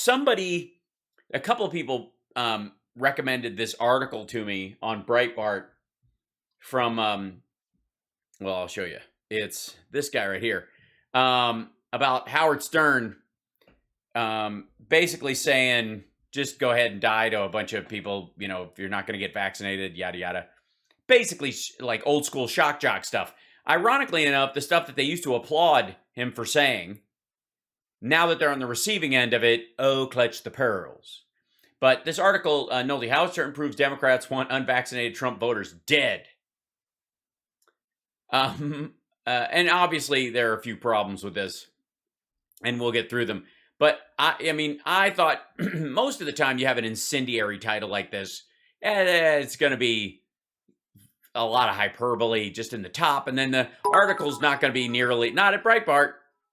a couple of people recommended this article to me on Breitbart from, well, I'll show you. It's this guy right here, about Howard Stern, basically saying, just go ahead and die to a bunch of people, if you're not going to get vaccinated, yada, yada. Basically, like old school shock jock stuff. Ironically enough, the stuff that they used to applaud him for saying, now that they're on the receiving end of it, oh, clutch the pearls. But this article, notably, Howard Stern proves Democrats want unvaccinated Trump voters dead. And obviously, there are a few problems with this, and we'll get through them. But, I thought most of the time you have an incendiary title like this, it's going to be a lot of hyperbole just in the top, and then the article's not going to be nearly, not at Breitbart.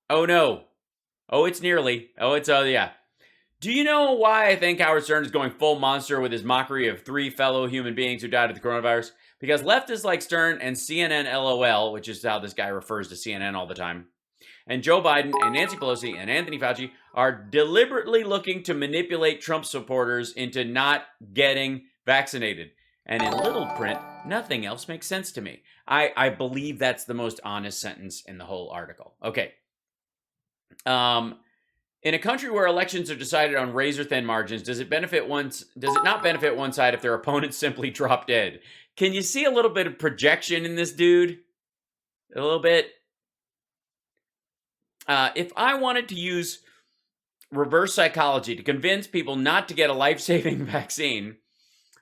Oh, no. Oh, it's nearly. Oh, it's, yeah. Do you know why I think Howard Stern is going full monster with his mockery of 3 fellow human beings who died of the coronavirus? Because leftists like Stern and CNN LOL, which is how this guy refers to CNN all the time, and Joe Biden and Nancy Pelosi and Anthony Fauci are deliberately looking to manipulate Trump supporters into not getting vaccinated. And in little print, nothing else makes sense to me. I believe that's the most honest sentence in the whole article. Okay. In a country where elections are decided on razor-thin margins, does it not benefit one side if their opponents simply drop dead? Can you see a little bit of projection in this dude? A little bit? If I wanted to use reverse psychology to convince people not to get a life-saving vaccine,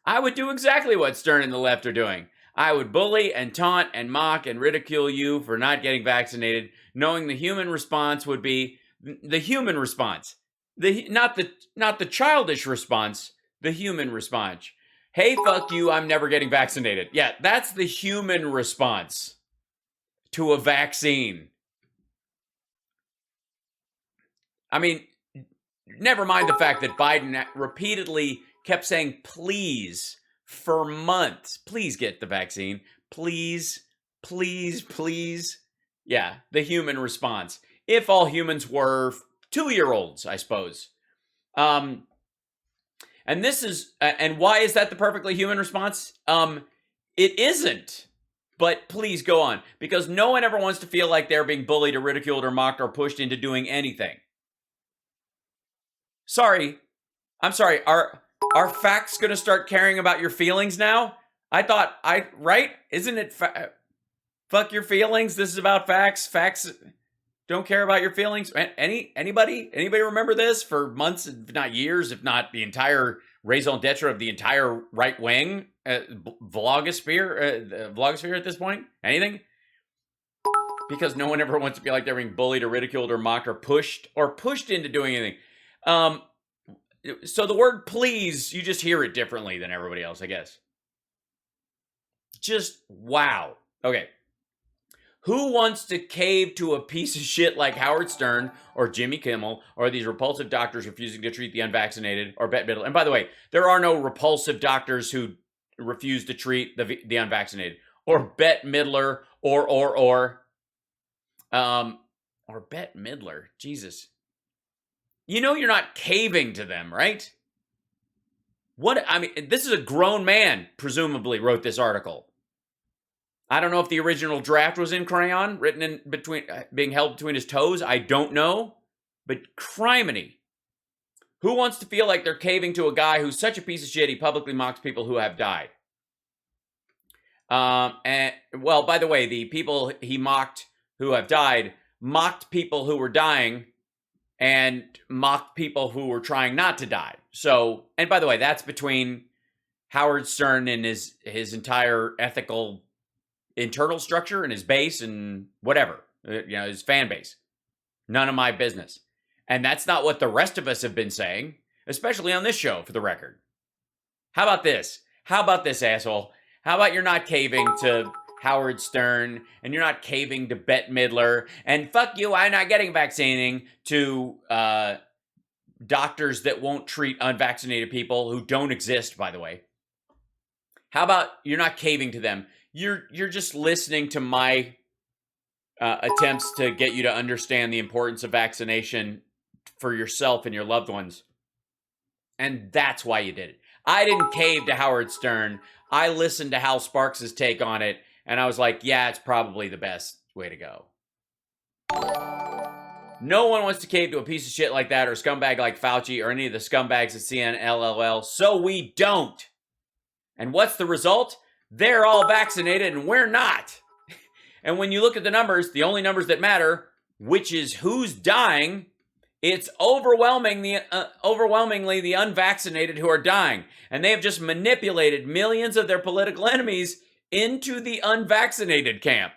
I would do exactly what Stern and the left are doing. I would bully and taunt and mock and ridicule you for not getting vaccinated, knowing the human response would be the human response. Not the childish response, the human response. Hey, fuck you, I'm never getting vaccinated. Yeah, that's the human response to a vaccine. Never mind the fact that Biden repeatedly kept saying, please, for months, please get the vaccine. Please, please, please. Yeah, the human response. If all humans were 2-year-olds, I suppose. And why is that the perfectly human response? It isn't. But please go on. Because no one ever wants to feel like they're being bullied or ridiculed or mocked or pushed into doing anything. I'm sorry. Are facts going to start caring about your feelings now? Right? Isn't it fuck your feelings? This is about facts. Facts don't care about your feelings. Anybody remember this for months, if not years, if not the entire raison d'etre of the entire right wing vlogosphere at this point? Anything? Because no one ever wants to feel like they're being bullied or ridiculed or mocked or pushed into doing anything. So the word please, you just hear it differently than everybody else, I guess. Just wow. Okay. Who wants to cave to a piece of shit like Howard Stern or Jimmy Kimmel or these repulsive doctors refusing to treat the unvaccinated or Bette Midler? And by the way, there are no repulsive doctors who refuse to treat the unvaccinated or Bette Midler or Bette Midler. Jesus. You know you're not caving to them, right? This is a grown man, presumably, wrote this article. I don't know if the original draft was in crayon, written in between, being held between his toes. I don't know. But criminy. Who wants to feel like they're caving to a guy who's such a piece of shit he publicly mocks people who have died? Well, by the way, the people he mocked who have died mocked people who were dying and mocked people who were trying not to die. So, and by the way, that's between Howard Stern and his entire ethical internal structure and his base and whatever, his fan base. None of my business. And that's not what the rest of us have been saying, especially on this show, for the record. How about this? How about this, asshole? How about you're not caving to Howard Stern, and you're not caving to Bette Midler, and fuck you, I'm not getting vaccinating to doctors that won't treat unvaccinated people who don't exist, by the way. How about you're not caving to them? You're just listening to my attempts to get you to understand the importance of vaccination for yourself and your loved ones. And that's why you did it. I didn't cave to Howard Stern. I listened to Hal Sparks' take on it, and I was like, yeah, it's probably the best way to go. No one wants to cave to a piece of shit like that or a scumbag like Fauci or any of the scumbags at CNN, so we don't. And what's the result? They're all vaccinated and we're not. And when you look at the numbers, the only numbers that matter, which is who's dying, it's overwhelmingly the unvaccinated who are dying. And they have just manipulated millions of their political enemies into the unvaccinated camp.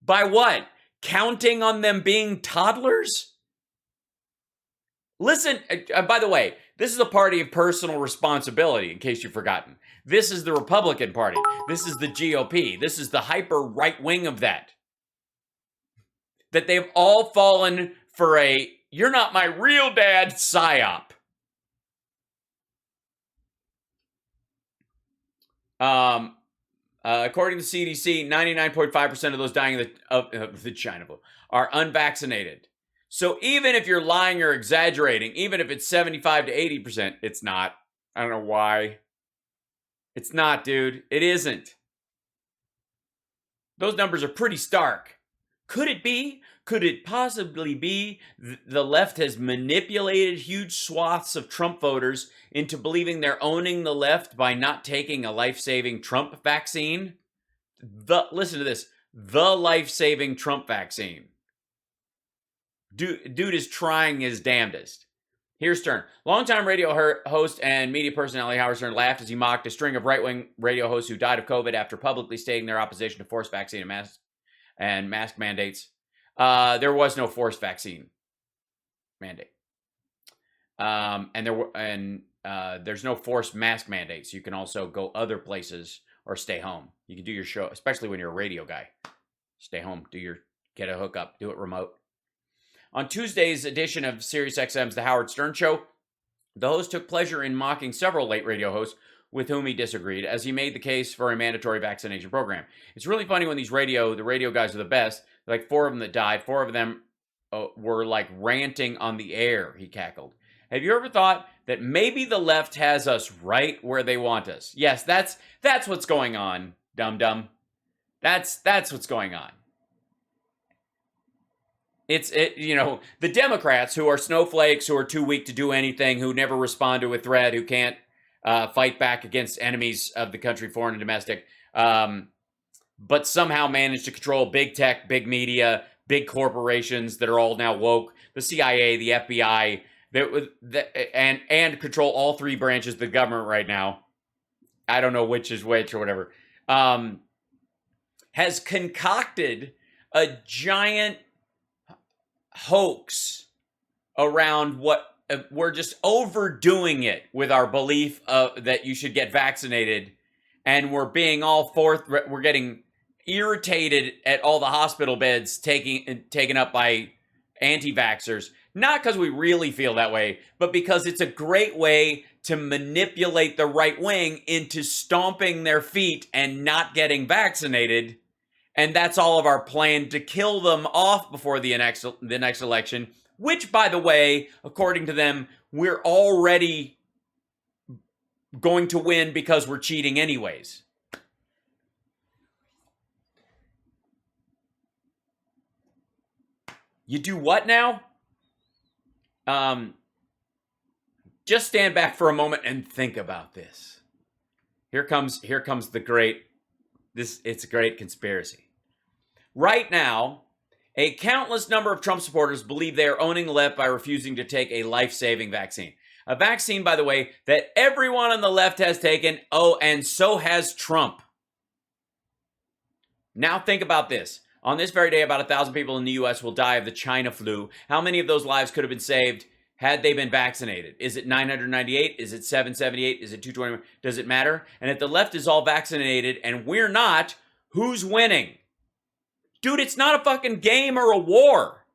By what? Counting on them being toddlers? Listen, by the way, this is a party of personal responsibility, in case you've forgotten. This is the Republican Party. This is the GOP. This is the hyper right wing of that. That they've all fallen for a "you're not my real dad" psyop. According to the CDC, 99.5% of those dying of the China flu are unvaccinated. So even if you're lying or exaggerating, even if it's 75 to 80%, it's not. I don't know why. It's not, dude. It isn't. Those numbers are pretty stark. Could it be? Could it possibly be the left has manipulated huge swaths of Trump voters into believing they're owning the left by not taking a life-saving Trump vaccine? Listen to this. The life-saving Trump vaccine. Dude is trying his damnedest. Here's Stern. Longtime radio host and media personality Howard Stern laughed as he mocked a string of right-wing radio hosts who died of COVID after publicly stating their opposition to forced vaccine and mask mandates. There was no forced vaccine mandate, and there's no forced mask mandates. You can also go other places or stay home. You can do your show, especially when you're a radio guy. Stay home, get a hookup, do it remote. On Tuesday's edition of SiriusXM's The Howard Stern Show, the host took pleasure in mocking several late radio hosts with whom he disagreed, as he made the case for a mandatory vaccination program. It's really funny when the radio guys are the best. Like 4 of them that died, 4 of them were like ranting on the air, he cackled. Have you ever thought that maybe the left has us right where they want us? Yes, that's what's going on, dum-dum. That's what's going on. The Democrats who are snowflakes, who are too weak to do anything, who never respond to a threat, who can't fight back against enemies of the country, foreign and domestic, but somehow manage to control big tech, big media, big corporations that are all now woke, the CIA, the FBI, and control all 3 branches of the government right now. I don't know which is which or whatever. Has concocted a giant hoax around what we're just overdoing it with our belief that you should get vaccinated, and we're being we're getting irritated at all the hospital beds taken up by anti-vaxxers, not because we really feel that way, but because it's a great way to manipulate the right wing into stomping their feet and not getting vaccinated. And that's all of our plan to kill them off before the next election, which, by the way, according to them, we're already going to win because we're cheating anyways. You do what now? Just stand back for a moment and think about this. Here comes the great. It's a great conspiracy. Right now, a countless number of Trump supporters believe they are owning the left by refusing to take a life-saving vaccine. A vaccine, by the way, that everyone on the left has taken. Oh, and so has Trump. Now think about this. On this very day, about 1,000 people in the U.S. will die of the China flu. How many of those lives could have been saved had they been vaccinated? Is it 998? Is it 778? Is it 221? Does it matter? And if the left is all vaccinated and we're not, who's winning? Dude, it's not a fucking game or a war.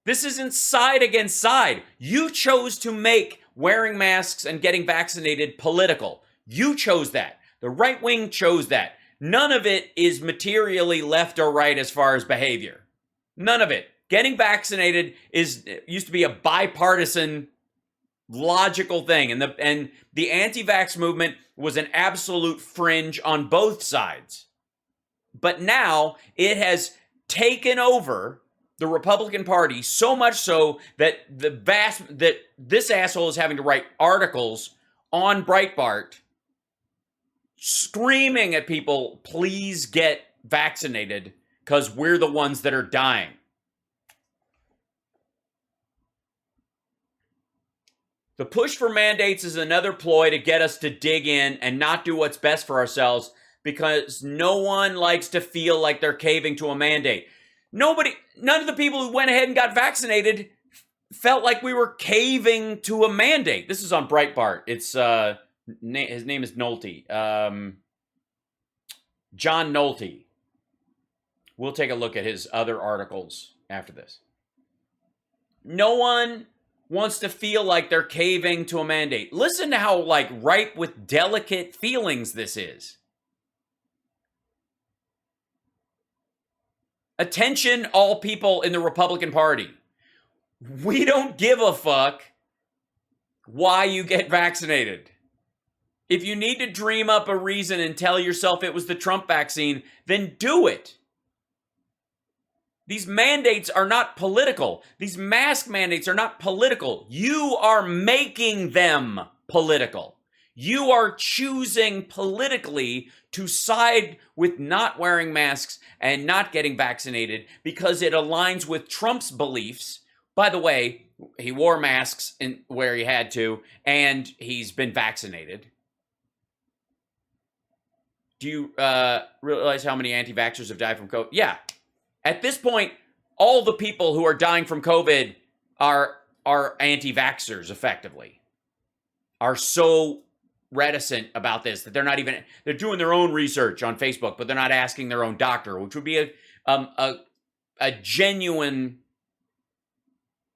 This isn't side against side. You chose to make wearing masks and getting vaccinated political. You chose that. The right wing chose that. None of it is materially left or right as far as behavior. None of it. Getting vaccinated used to be a bipartisan logical thing. And the anti-vax movement was an absolute fringe on both sides. But now it has taken over the Republican Party so much so that that this asshole is having to write articles on Breitbart screaming at people, please get vaccinated because we're the ones that are dying. The push for mandates is another ploy to get us to dig in and not do what's best for ourselves because no one likes to feel like they're caving to a mandate. None of the people who went ahead and got vaccinated felt like we were caving to a mandate. This is on Breitbart. It's his name is Nolte. John Nolte. We'll take a look at his other articles after this. No one wants to feel like they're caving to a mandate. Listen to how ripe with delicate feelings this is. Attention, all people in the Republican Party. We don't give a fuck why you get vaccinated. If you need to dream up a reason and tell yourself it was the Trump vaccine, then do it. These mandates are not political. These mask mandates are not political. You are making them political. You are choosing politically to side with not wearing masks and not getting vaccinated because it aligns with Trump's beliefs. By the way, he wore masks where he had to, and he's been vaccinated. Do you realize how many anti-vaxxers have died from COVID? Yeah. At this point, all the people who are dying from COVID are anti-vaxxers, effectively. Are so reticent about this that they're doing their own research on Facebook, but they're not asking their own doctor, which would be a genuine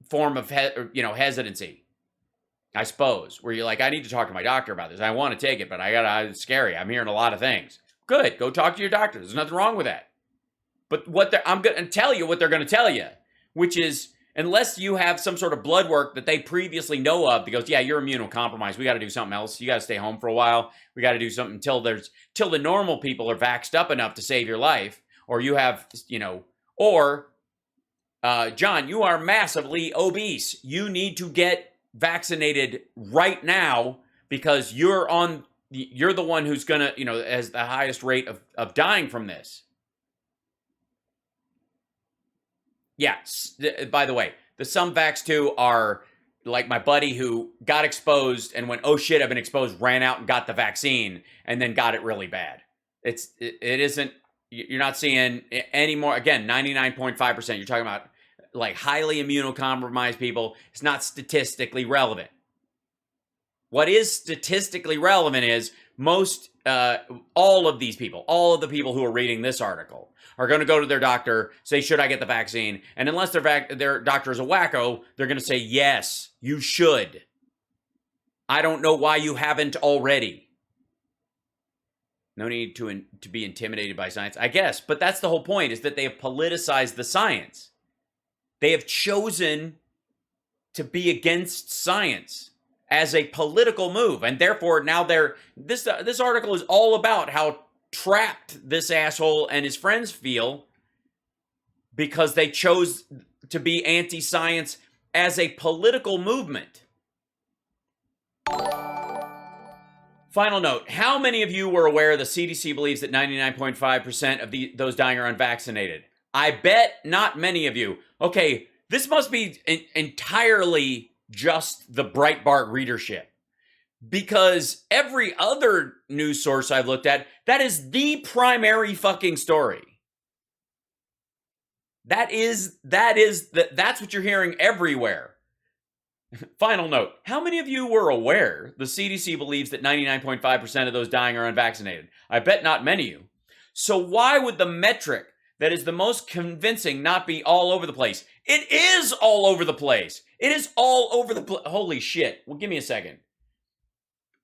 form of hesitancy, I suppose, where you're like, I need to talk to my doctor about this. I want to take it, but it's scary. I'm hearing a lot of things. Good, go talk to your doctor. There's nothing wrong with that. But I'm going to tell you what they're going to tell you, which is, unless you have some sort of blood work that they previously know of that goes, yeah, you're immunocompromised. We got to do something else. You got to stay home for a while. We got to do something till the normal people are vaxxed up enough to save your life. Or you have, John, you are massively obese. You need to get vaccinated right now because you're the one who's going to, has the highest rate of dying from this. Yeah, by the way, the some vax too are like my buddy who got exposed and went, oh shit, I've been exposed, ran out and got the vaccine and then got it really bad. It isn't, you're not seeing any more, again, 99.5%. You're talking about highly immunocompromised people. It's not statistically relevant. What is statistically relevant is all of the people who are reading this article are going to go to their doctor, say, should I get the vaccine? And unless their doctor is a wacko, they're going to say, yes, you should. I don't know why you haven't already. No need to be intimidated by science, I guess. But that's the whole point, is that they have politicized the science. They have chosen to be against science as a political move. And therefore, now this article is all about how trapped this asshole and his friends feel because they chose to be anti-science as a political movement. Final note, how many of you were aware the CDC believes that 99.5% of those dying are unvaccinated? I bet not many of you. Okay, this must be entirely just the Breitbart readership. Because every other news source I've looked at, that is the primary fucking story. That's what you're hearing everywhere. Final note, how many of you were aware the CDC believes that 99.5% of those dying are unvaccinated? I bet not many of you. So why would the metric that is the most convincing not be all over the place? It is all over the place. It is all over the place. Holy shit. Well, give me a second.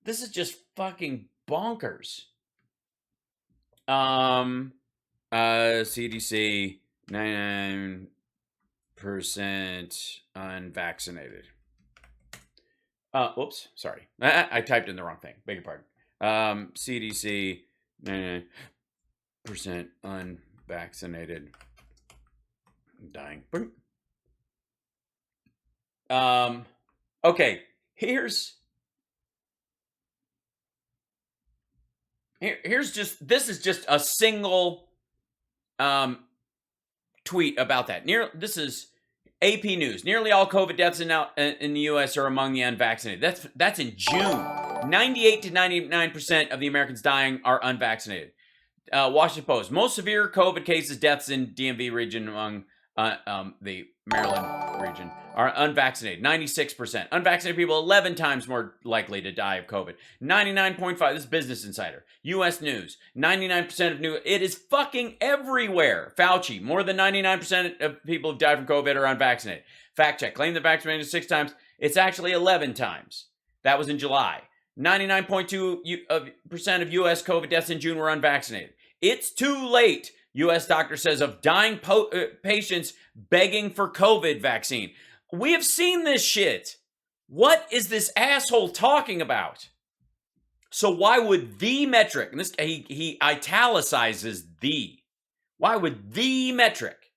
This is just fucking bonkers. CDC, 99% unvaccinated. Whoops, sorry. I typed in the wrong thing. Beg your pardon. CDC, 99% unvaccinated dying. Okay, here's just, this is just a single tweet about that. This is AP News. Nearly all COVID deaths in the U.S. are among the unvaccinated. That's in June. 98 to 99% of the Americans dying are unvaccinated. Washington Post. Most severe COVID cases, deaths in DMV region among the Maryland region are unvaccinated. 96%. Unvaccinated people 11 times more likely to die of COVID. 99.5. This is Business Insider. U.S. News. 99% of new. It is fucking everywhere. Fauci. More than 99% of people who died from COVID are unvaccinated. Fact check. Claim the vaccinated 6 times. It's actually 11 times. That was in July. 99.2% of U.S. COVID deaths in June were unvaccinated. It's too late, U.S. doctor says of dying patients begging for COVID vaccine. We have seen this shit. What is this asshole talking about? So why would the metric, and this he italicizes the, why would the metric,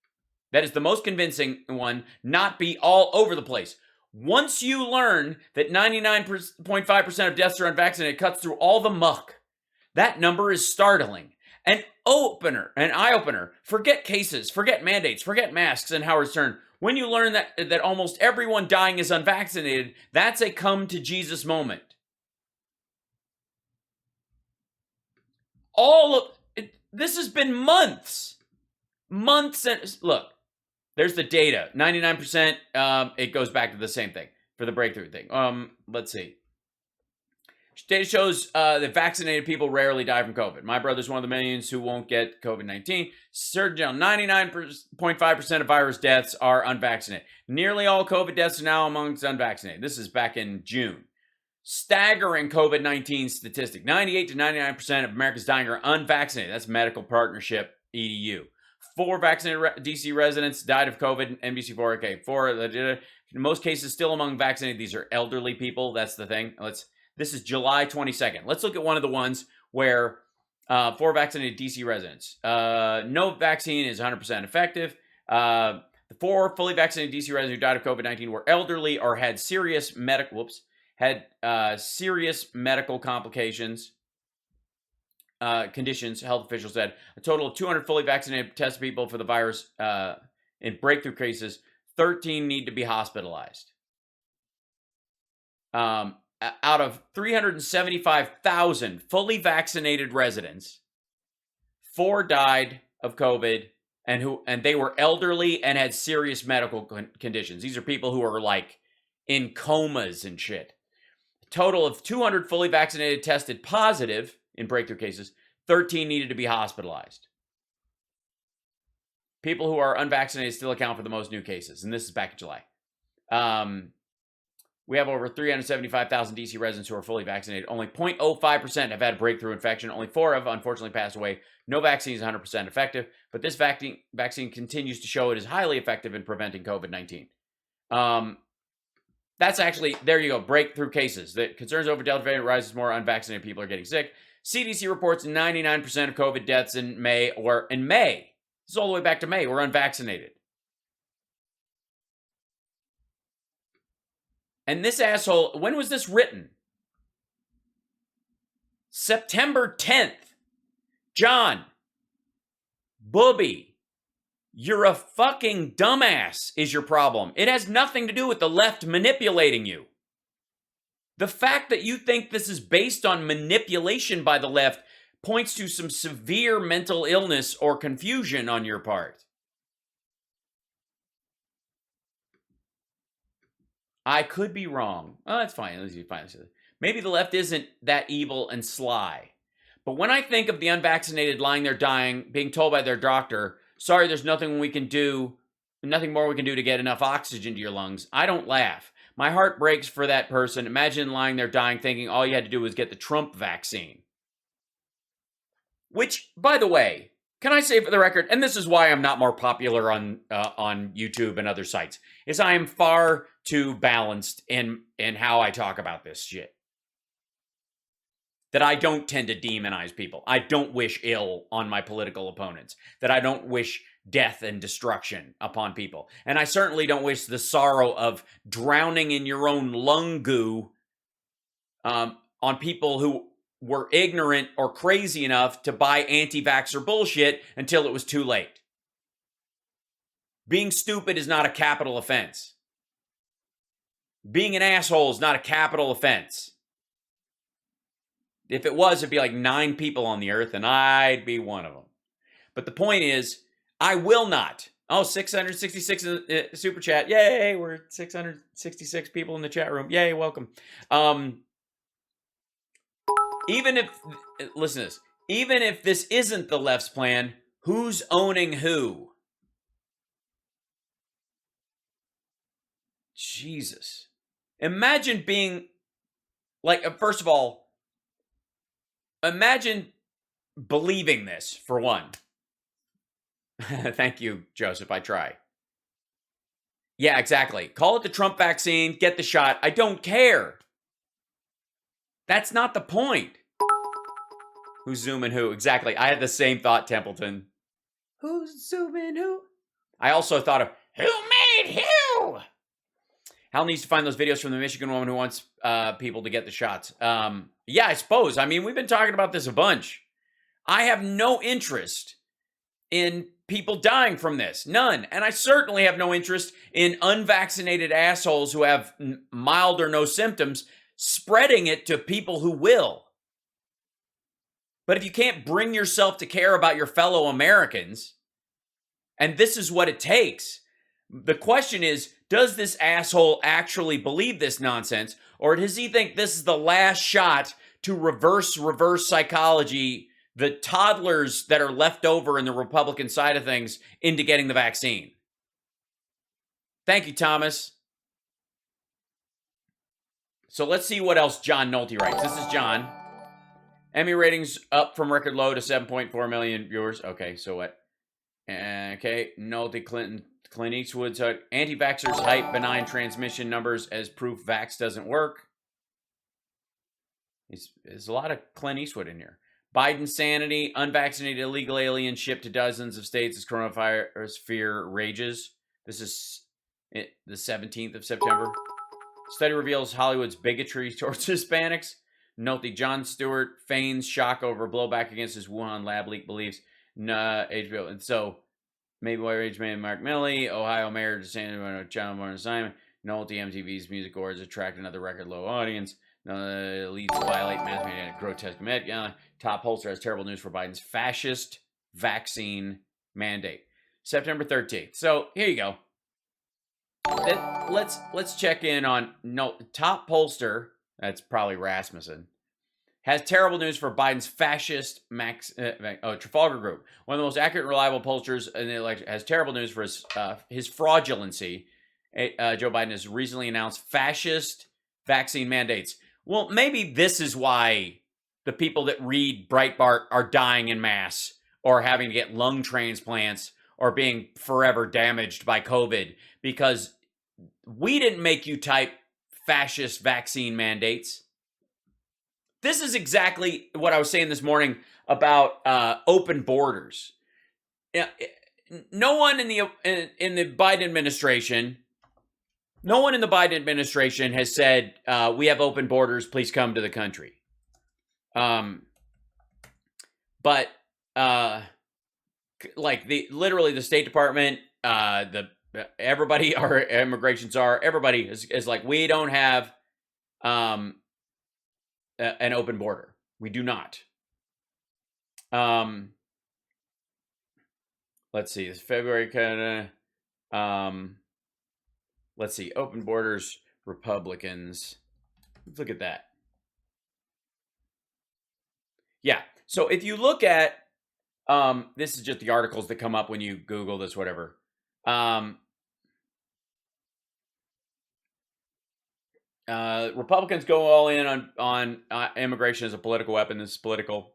that is the most convincing one, not be all over the place? Once you learn that 99.5% of deaths are unvaccinated, it cuts through all the muck. That number is startling. An eye-opener. Forget cases, forget mandates, forget masks and Howard Stern. When you learn that almost everyone dying is unvaccinated, that's a come to Jesus moment. This has been months. And look, there's the data. 99%, it goes back to the same thing for the breakthrough thing. Let's see. Data shows that vaccinated people rarely die from COVID. My brother's one of the millions who won't get COVID-19. Surgeon General, 99.5% of virus deaths are unvaccinated. Nearly all COVID deaths are now amongst unvaccinated. This is back in June. Staggering COVID-19 statistic. 98 to 99% of Americans dying are unvaccinated. That's Medical Partnership, EDU. 4 vaccinated DC residents died of COVID, NBC4. Okay, 4. In most cases, still among vaccinated. These are elderly people. That's the thing. This is July 22nd. Let's look at one of the ones where 4 vaccinated DC residents. No vaccine is 100% effective. The 4 fully vaccinated DC residents who died of COVID-19 were elderly or had serious medical complications, conditions, health officials said. A total of 200 fully vaccinated tested people for the virus in breakthrough cases. 13 need to be hospitalized. Out of 375,000 fully vaccinated residents, 4 died of COVID, and they were elderly and had serious medical conditions. These are people who are like in comas and shit. A total of 200 fully vaccinated tested positive in breakthrough cases. 13 needed to be hospitalized. People who are unvaccinated still account for the most new cases, and this is back in July. We have over 375,000 DC residents who are fully vaccinated. Only 0.05% have had a breakthrough infection. Only 4 have unfortunately passed away. No vaccine is 100% effective, but this vaccine continues to show it is highly effective in preventing COVID-19. That's actually, there you go, breakthrough cases. The concerns over Delta variant rises more unvaccinated people are getting sick. CDC reports 99% of COVID deaths in May. This is all the way back to May, were unvaccinated. And this asshole, when was this written? September 10th. John, Booby, you're a fucking dumbass is your problem. It has nothing to do with the left manipulating you. The fact that you think this is based on manipulation by the left points to some severe mental illness or confusion on your part. I could be wrong. Oh, that's fine. Maybe the left isn't that evil and sly. But when I think of the unvaccinated lying there dying, being told by their doctor, sorry, there's nothing more we can do to get enough oxygen to your lungs, I don't laugh. My heart breaks for that person. Imagine lying there dying thinking all you had to do was get the Trump vaccine. Which, by the way, Can I say for the record, and this is why I'm not more popular on YouTube and other sites, is I am far too balanced in how I talk about this shit. That I don't tend to demonize people. I don't wish ill on my political opponents. That I don't wish death and destruction upon people. And I certainly don't wish the sorrow of drowning in your own lung goo on people who were ignorant or crazy enough to buy anti-vaxxer bullshit until it was too late. Being stupid is not a capital offense. Being an asshole is not a capital offense. If it was, it'd be like 9 people on the earth, and I'd be one of them. But the point is, I will not. Oh, 666 in the super chat. Yay, we're 666 people in the chat room. Yay, welcome. Even if, listen to this, even if this isn't the left's plan, who's owning who? Jesus. Imagine being, like, first of all, imagine believing this, for one. Thank you, Joseph, I try. Yeah, exactly. Call it the Trump vaccine, get the shot. I don't care. That's not the point. Who's zooming who? Exactly. I had the same thought, Templeton. Who's zooming who? I also thought of, who made who? Hal needs to find those videos from the Michigan woman who wants people to get the shots. Yeah, I suppose. I mean, we've been talking about this a bunch. I have no interest in people dying from this. None. And I certainly have no interest in unvaccinated assholes who have mild or no symptoms spreading it to people who will. But if you can't bring yourself to care about your fellow Americans, and this is what it takes, the question is, does this asshole actually believe this nonsense, or does he think this is the last shot to reverse psychology, the toddlers that are left over in the Republican side of things, into getting the vaccine? Thank you, Thomas. So let's see what else John Nolte writes. This is John. Emmy ratings up from record low to 7.4 million viewers. Okay, so what? Okay, Nolte, Clint Eastwood's anti-vaxxers hype benign transmission numbers as proof vax doesn't work. There's a lot of Clint Eastwood in here. Biden sanity, unvaccinated illegal aliens shipped to dozens of states as coronavirus fear rages. This is the 17th of September. Study reveals Hollywood's bigotry towards Hispanics. Note Jon Stewart feigns shock over blowback against his Wuhan lab leak beliefs. HBO. And so, maybe White Rage Man Mark Milley, Ohio Mayor DeSantis, John Warren Simon, Nolte MTV's Music Awards attract another record low audience. Leads violate mass media grotesque met. Top pollster has terrible news for Biden's fascist vaccine mandate. September 13th. So here you go. Let's check in on top pollster. That's probably Rasmussen. Has terrible news for Biden's fascist Trafalgar Group. One of the most accurate and reliable pollsters in the election has terrible news for his fraudulency. Joe Biden has recently announced fascist vaccine mandates. Well, maybe this is why the people that read Breitbart are dying in mass or having to get lung transplants or being forever damaged by COVID, because we didn't make you type fascist vaccine mandates. This is exactly what I was saying this morning about open borders. No one in the Biden administration, has said we have open borders. Please come to the country. But like literally the State Department, everybody, our immigration czar, everybody is like, we don't have an open border. We do not. Let's see. It's February kind of. Let's see. Open borders, Republicans. Let's look at that. Yeah. So if you look at, this is just the articles that come up when you Google this, whatever. Republicans go all in on immigration as a political weapon. This is Politico.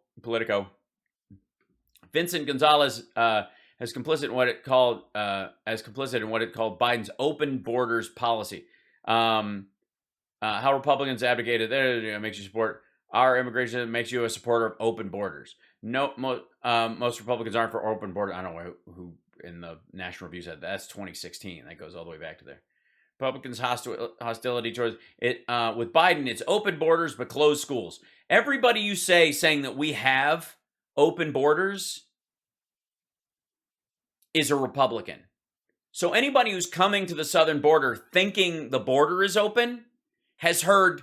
Vincent Gonzalez as complicit in what it called Biden's open borders policy. How Republicans advocated there makes you support our immigration, makes you a supporter of open borders. No, most Republicans aren't for open borders. I don't know who in the National Review said that. That's 2016. That goes all the way back to there. Republicans' hostility towards it. With Biden, it's open borders but closed schools. Everybody you saying that we have open borders is a Republican. So anybody who's coming to the southern border thinking the border is open has heard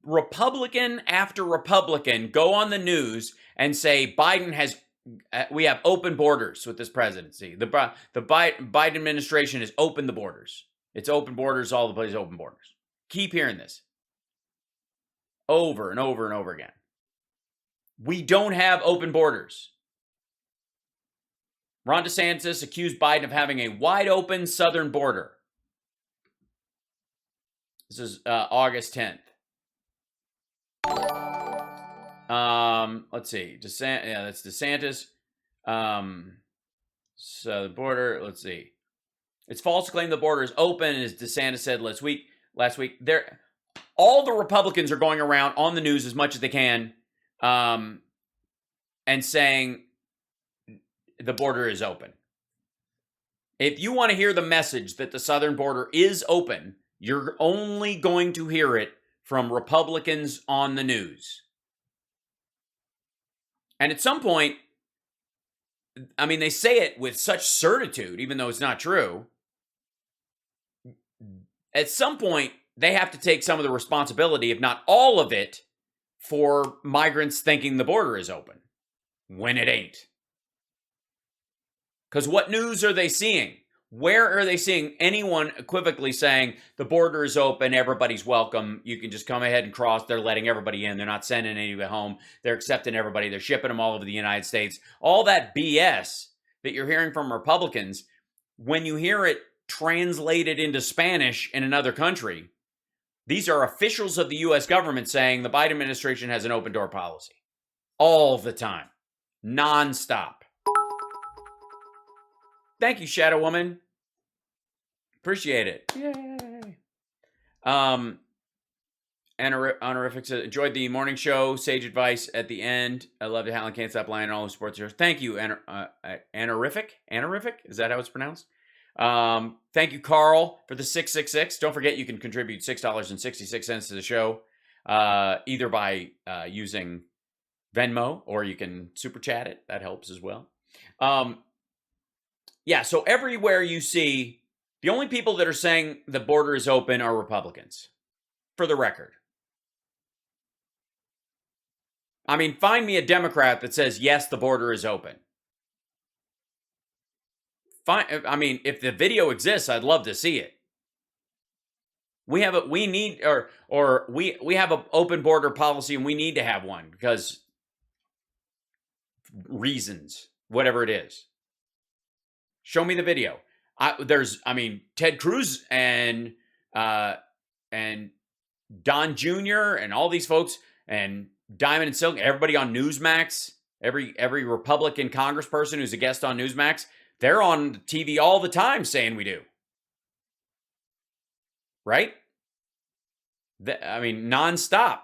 Republican after Republican go on the news and say we have open borders with this presidency. The Biden administration has opened the borders. It's open borders, all the places open borders. Keep hearing this over and over and over again. We don't have open borders. Ron DeSantis accused Biden of having a wide open southern border. This is August 10th. Let's see. That's DeSantis. So the border, let's see. It's false to claim the border is open, as DeSantis said last week. All the Republicans are going around on the news as much as they can and saying the border is open. If you want to hear the message that the southern border is open, you're only going to hear it from Republicans on the news. And at some point, I mean, they say it with such certitude, even though it's not true. At some point, they have to take some of the responsibility, if not all of it, for migrants thinking the border is open when it ain't. Because what news are they seeing? Where are they seeing anyone equivocally saying the border is open, everybody's welcome, you can just come ahead and cross, they're letting everybody in, they're not sending anybody home, they're accepting everybody, they're shipping them all over the United States. All that BS that you're hearing from Republicans, when you hear it translated into Spanish in another country, these are officials of the U.S. government saying the Biden administration has an open door policy. All the time. Nonstop. Thank you, Shadow Woman. Appreciate it. Yay. Honorific says, enjoyed the morning show. Sage advice at the end. I love it. Helen can't stop lying. All the sports heroes. Thank you, Honorific. Honorific? Is that how it's pronounced? Thank you, Carl, for the 666. Don't forget you can contribute $6.66 to the show, either by using Venmo or you can super chat it. That helps as well. Yeah, so everywhere you see, the only people that are saying the border is open are Republicans, for the record. I mean, find me a Democrat that says, yes, the border is open. I mean, if the video exists, I'd love to see it. We have an open border policy, and we need to have one because reasons, whatever it is. Show me the video. Ted Cruz and Don Jr. and all these folks and Diamond and Silk, everybody on Newsmax, every Republican congressperson who's a guest on Newsmax, they're on TV all the time saying we do. Right? Nonstop.